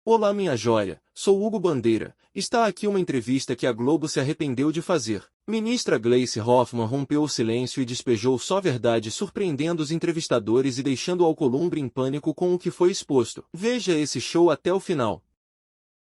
Olá, minha joia, sou Hugo Bandeira. Está aqui uma entrevista que a Globo se arrependeu de fazer. Ministra Gleisi Hoffmann rompeu o silêncio e despejou só verdade, surpreendendo os entrevistadores e deixando o Alcolumbre em pânico com o que foi exposto. Veja esse show até o final.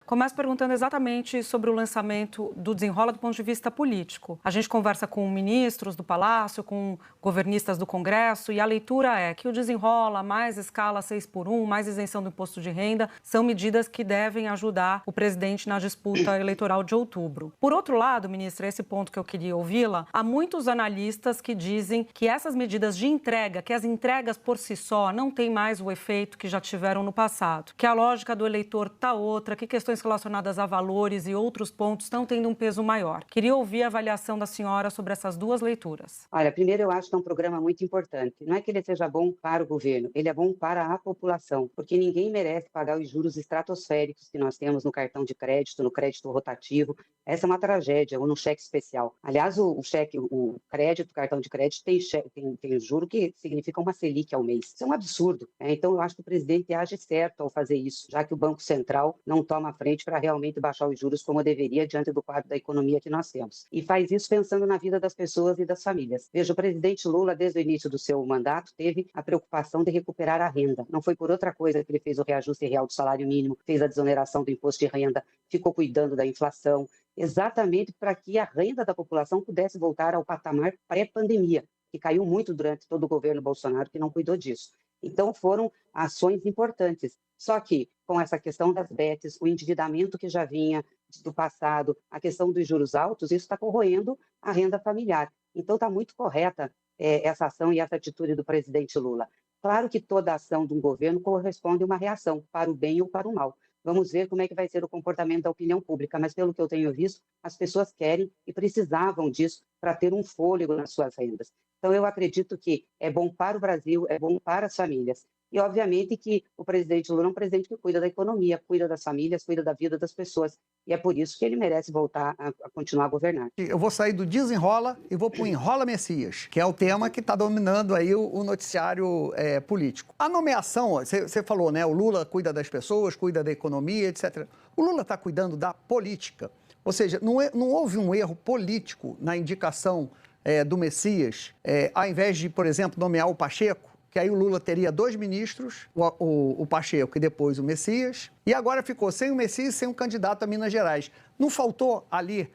Começo perguntando exatamente sobre o lançamento do Desenrola do ponto de vista político. A gente conversa com ministros do Palácio, com governistas do Congresso, e a leitura é que o Desenrola, mais escala 6x1, mais isenção do imposto de renda, são medidas que devem ajudar o presidente na disputa eleitoral de outubro. Por outro lado, ministra, esse ponto que eu queria ouvi-la, há muitos analistas que dizem que essas medidas de entrega, que as entregas por si só não têm mais o efeito que já tiveram no passado, que a lógica do eleitor está outra, que questões relacionadas a valores e outros pontos estão tendo um peso maior. Queria ouvir a avaliação da senhora sobre essas duas leituras. Olha, primeiro eu acho que é um programa muito importante. Não é que ele seja bom para o governo, ele é bom para a população, porque ninguém merece pagar os juros estratosféricos que nós temos no cartão de crédito, no crédito rotativo. Essa é uma tragédia, ou no cheque especial. Aliás, o crédito, o cartão de crédito tem juro que significa uma Selic ao mês. Isso é um absurdo. Então eu acho que o presidente age certo ao fazer isso, já que o Banco Central não toma a frente para realmente baixar os juros como deveria diante do quadro da economia que nós temos. E faz isso pensando na vida das pessoas e das famílias. Veja, o presidente Lula, desde o início do seu mandato, teve a preocupação de recuperar a renda. Não foi por outra coisa que ele fez o reajuste real do salário mínimo, fez a desoneração do imposto de renda, ficou cuidando da inflação, exatamente para que a renda da população pudesse voltar ao patamar pré-pandemia, que caiu muito durante todo o governo Bolsonaro, que não cuidou disso. Então, foram ações importantes. Só que, com essa questão das bets, o endividamento que já vinha do passado, a questão dos juros altos, isso está corroendo a renda familiar. Então, está muito correta essa ação e essa atitude do presidente Lula. Claro que toda ação de um governo corresponde a uma reação, para o bem ou para o mal. Vamos ver como é que vai ser o comportamento da opinião pública, mas pelo que eu tenho visto, as pessoas querem e precisavam disso para ter um fôlego nas suas rendas. Então, eu acredito que é bom para o Brasil, é bom para as famílias. E, obviamente, que o presidente Lula é um presidente que cuida da economia, cuida das famílias, cuida da vida das pessoas. E é por isso que ele merece voltar a continuar a governar. Eu vou sair do Desenrola e vou para o Enrola Messias, que é o tema que está dominando aí o noticiário político. A nomeação, você falou, né? O Lula cuida das pessoas, cuida da economia, etc. O Lula está cuidando da política. Ou seja, não houve um erro político na indicação do Messias, ao invés de, por exemplo, nomear o Pacheco, que aí o Lula teria 2 ministros, o Pacheco e depois o Messias, e agora ficou sem o Messias e sem um candidato a Minas Gerais. Não faltou ali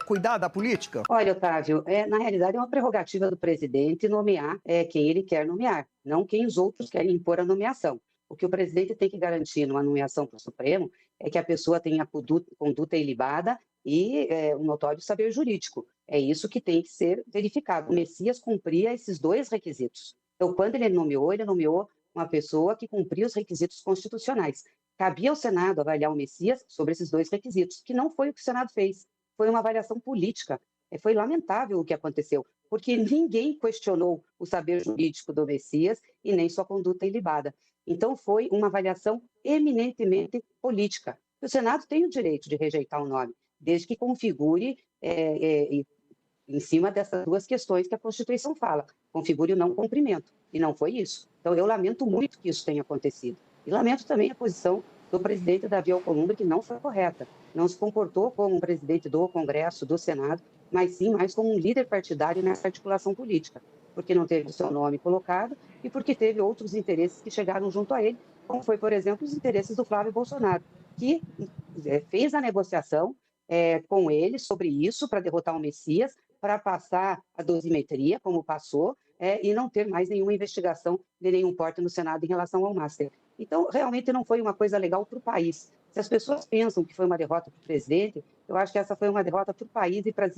cuidar da política? Olha, Otávio, na realidade é uma prerrogativa do presidente nomear quem ele quer nomear, não quem os outros querem impor a nomeação. O que o presidente tem que garantir numa nomeação para o Supremo é que a pessoa tenha conduta ilibada e um notório saber jurídico. É isso que tem que ser verificado. O Messias cumpria esses 2 requisitos. Então, quando ele nomeou uma pessoa que cumpria os requisitos constitucionais. Cabia ao Senado avaliar o Messias sobre esses 2 requisitos, que não foi o que o Senado fez. Foi uma avaliação política. Foi lamentável o que aconteceu, porque ninguém questionou o saber jurídico do Messias e nem sua conduta ilibada. Então, foi uma avaliação eminentemente política. O Senado tem o direito de rejeitar o nome, desde que configure em cima dessas 2 questões que a Constituição fala, configure o não cumprimento, e não foi isso. Então, eu lamento muito que isso tenha acontecido. E lamento também a posição do presidente Davi Alcolumbre, que não foi correta. Não se comportou como um presidente do Congresso, do Senado, mas sim mais como um líder partidário nessa articulação política, porque não teve o seu nome colocado e porque teve outros interesses que chegaram junto a ele, como foi, por exemplo, os interesses do Flávio Bolsonaro, que fez a negociação com ele sobre isso, para derrotar o Messias, para passar a dosimetria, como passou, e não ter mais nenhuma investigação de nenhum porte no Senado em relação ao Master. Então, realmente não foi uma coisa legal para o país. Se as pessoas pensam que foi uma derrota para o presidente, eu acho que essa foi uma derrota para o país e para as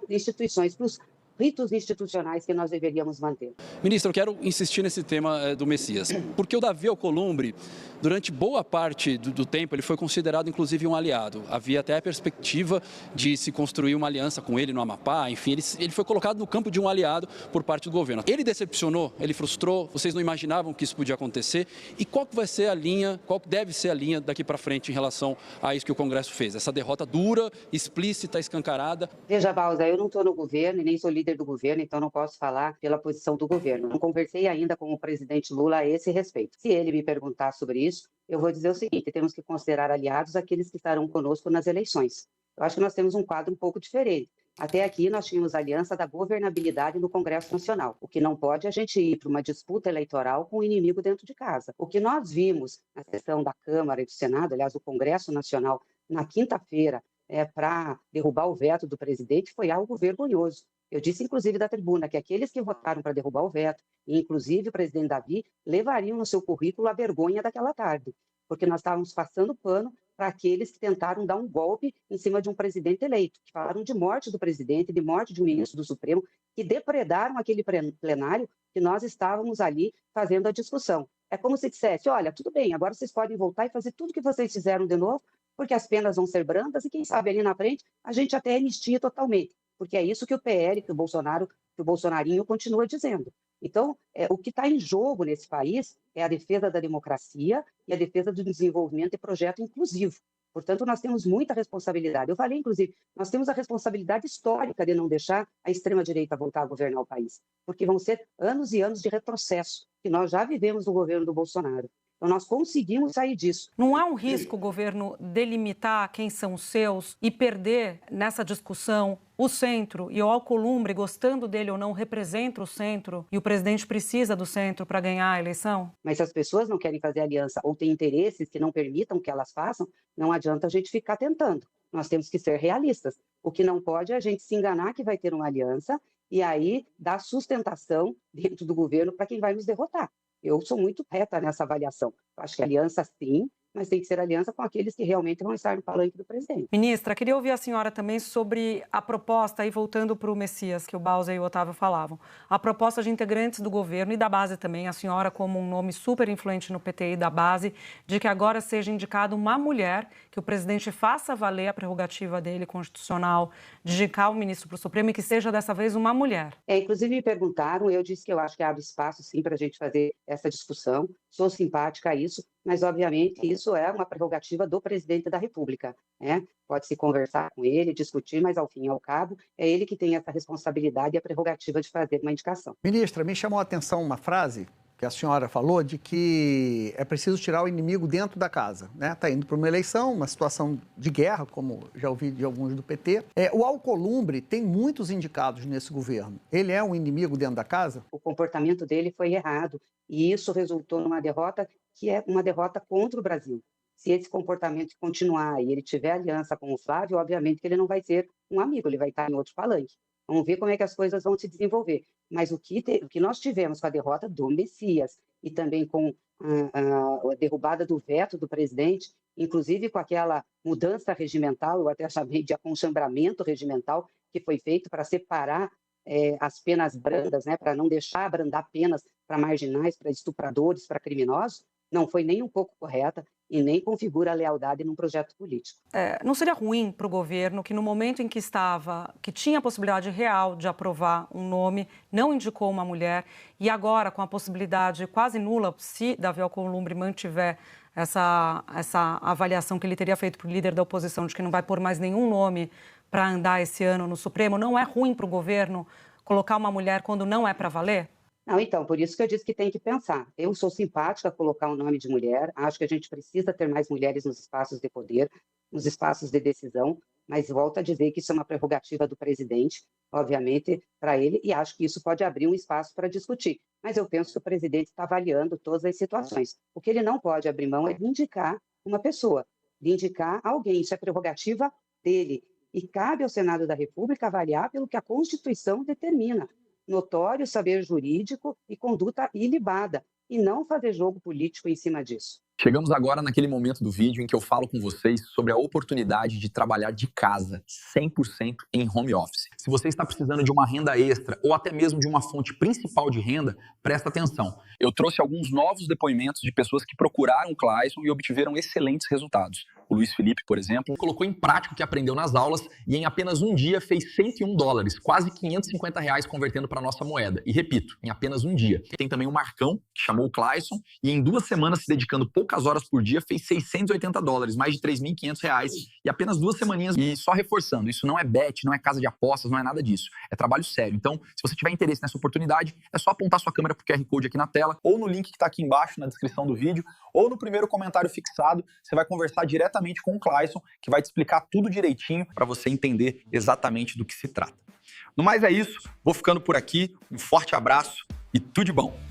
instituições, para os ritos institucionais que nós deveríamos manter. Ministro, eu quero insistir nesse tema do Messias, porque o Davi Alcolumbre, durante boa parte do tempo, ele foi considerado inclusive um aliado. Havia até a perspectiva de se construir uma aliança com ele no Amapá, enfim, ele foi colocado no campo de um aliado por parte do governo. Ele decepcionou, ele frustrou, vocês não imaginavam que isso podia acontecer, e qual que vai ser a linha, qual que deve ser a linha daqui para frente em relação a isso que o Congresso fez? Essa derrota dura, explícita, escancarada? Veja, Balza, eu não estou no governo e nem sou líder do governo, então não posso falar pela posição do governo. Não conversei ainda com o presidente Lula a esse respeito. Se ele me perguntar sobre isso, eu vou dizer o seguinte, temos que considerar aliados aqueles que estarão conosco nas eleições. Eu acho que nós temos um quadro um pouco diferente. Até aqui nós tínhamos a aliança da governabilidade no Congresso Nacional. O que não pode é a gente ir para uma disputa eleitoral com o inimigo dentro de casa. O que nós vimos na sessão da Câmara e do Senado, aliás, do Congresso Nacional, na quinta-feira, para derrubar o veto do presidente, foi algo vergonhoso. Eu disse, inclusive, da tribuna, que aqueles que votaram para derrubar o veto, e inclusive o presidente Davi, levariam no seu currículo a vergonha daquela tarde, porque nós estávamos passando pano para aqueles que tentaram dar um golpe em cima de um presidente eleito, que falaram de morte do presidente, de morte de um ministro do Supremo, que depredaram aquele plenário que nós estávamos ali fazendo a discussão. É como se dissesse, olha, tudo bem, agora vocês podem voltar e fazer tudo que vocês fizeram de novo, porque as penas vão ser brandas e quem sabe ali na frente a gente até anistia totalmente, porque é isso que o PL, que o Bolsonarinho continua dizendo. Então, o que está em jogo nesse país é a defesa da democracia e a defesa do desenvolvimento e projeto inclusivo. Portanto, nós temos muita responsabilidade. Eu falei, inclusive, nós temos a responsabilidade histórica de não deixar a extrema-direita voltar a governar o país, porque vão ser anos e anos de retrocesso, que nós já vivemos no governo do Bolsonaro. Então, nós conseguimos sair disso. Não há um risco o governo delimitar quem são os seus e perder nessa discussão o centro e o Alcolumbre, gostando dele ou não, representa o centro e o presidente precisa do centro para ganhar a eleição? Mas se as pessoas não querem fazer aliança ou têm interesses que não permitam que elas façam, não adianta a gente ficar tentando. Nós temos que ser realistas. O que não pode é a gente se enganar que vai ter uma aliança e aí dar sustentação dentro do governo para quem vai nos derrotar. Eu sou muito reta nessa avaliação. Eu acho que aliança sim, mas tem que ser aliança com aqueles que realmente vão estar no palanque do presidente. Ministra, queria ouvir a senhora também sobre a proposta, aí voltando para o Messias, que o Bausa e o Otávio falavam, a proposta de integrantes do governo e da base também, a senhora como um nome super influente no PT e da base, de que agora seja indicada uma mulher, que o presidente faça valer a prerrogativa dele constitucional, de indicar o ministro para o Supremo e que seja dessa vez uma mulher. Inclusive me perguntaram, eu disse que eu acho que abre espaço sim para a gente fazer essa discussão, sou simpática a isso, mas obviamente isso é uma prerrogativa do presidente da República, né? Pode-se conversar com ele, discutir, mas ao fim e ao cabo é ele que tem essa responsabilidade e a prerrogativa de fazer uma indicação. Ministra, me chamou a atenção uma frase que a senhora falou de que é preciso tirar o inimigo dentro da casa, né? Está indo para uma eleição, uma situação de guerra, como já ouvi de alguns do PT. O Alcolumbre tem muitos indicados nesse governo. Ele é um inimigo dentro da casa? O comportamento dele foi errado e isso resultou numa derrota que é uma derrota contra o Brasil. Se esse comportamento continuar e ele tiver aliança com o Flávio, obviamente que ele não vai ser um amigo, ele vai estar em outro palanque. Vamos ver como é que as coisas vão se desenvolver. Mas o que nós tivemos com a derrota do Messias e também com a derrubada do veto do presidente, inclusive com aquela mudança regimental, eu até chamei de aconchambramento regimental, que foi feito para separar as penas brandas, né, para não deixar abrandar penas para marginais, para estupradores, para criminosos, não foi nem um pouco correta e nem configura a lealdade num projeto político. Não seria ruim para o governo que no momento em que que tinha a possibilidade real de aprovar um nome, não indicou uma mulher e agora com a possibilidade quase nula, se Davi Alcolumbre mantiver essa avaliação que ele teria feito para o líder da oposição de que não vai pôr mais nenhum nome para andar esse ano no Supremo, não é ruim para o governo colocar uma mulher quando não é para valer? Não, então, por isso que eu disse que tem que pensar. Eu sou simpática a colocar o nome de mulher, acho que a gente precisa ter mais mulheres nos espaços de poder, nos espaços de decisão, mas volto a dizer que isso é uma prerrogativa do presidente, obviamente, para ele, e acho que isso pode abrir um espaço para discutir. Mas eu penso que o presidente está avaliando todas as situações. O que ele não pode abrir mão é de indicar uma pessoa, de indicar alguém, isso é prerrogativa dele. E cabe ao Senado da República avaliar pelo que a Constituição determina. Notório saber jurídico e conduta ilibada, e não fazer jogo político em cima disso. Chegamos agora naquele momento do vídeo em que eu falo com vocês sobre a oportunidade de trabalhar de casa, 100% em home office. Se você está precisando de uma renda extra ou até mesmo de uma fonte principal de renda, presta atenção. Eu trouxe alguns novos depoimentos de pessoas que procuraram o Clayson e obtiveram excelentes resultados. o Luiz Felipe, por exemplo, colocou em prática o que aprendeu nas aulas e em apenas um dia fez $101, quase R$550 convertendo para a nossa moeda. E repito, em apenas um dia. Tem também o Marcão, que chamou o Clayson, e em 2 semanas, se dedicando poucas horas por dia, fez $680, mais de R$3.500, e apenas 2 semaninhas. E só reforçando, isso não é bet, não é casa de apostas, não é nada disso. É trabalho sério. Então, se você tiver interesse nessa oportunidade, é só apontar sua câmera pro QR Code aqui na tela, ou no link que está aqui embaixo, na descrição do vídeo, ou no primeiro comentário fixado, você vai conversar diretamente com o Clayson, que vai te explicar tudo direitinho para você entender exatamente do que se trata. No mais é isso, vou ficando por aqui, um forte abraço e tudo de bom!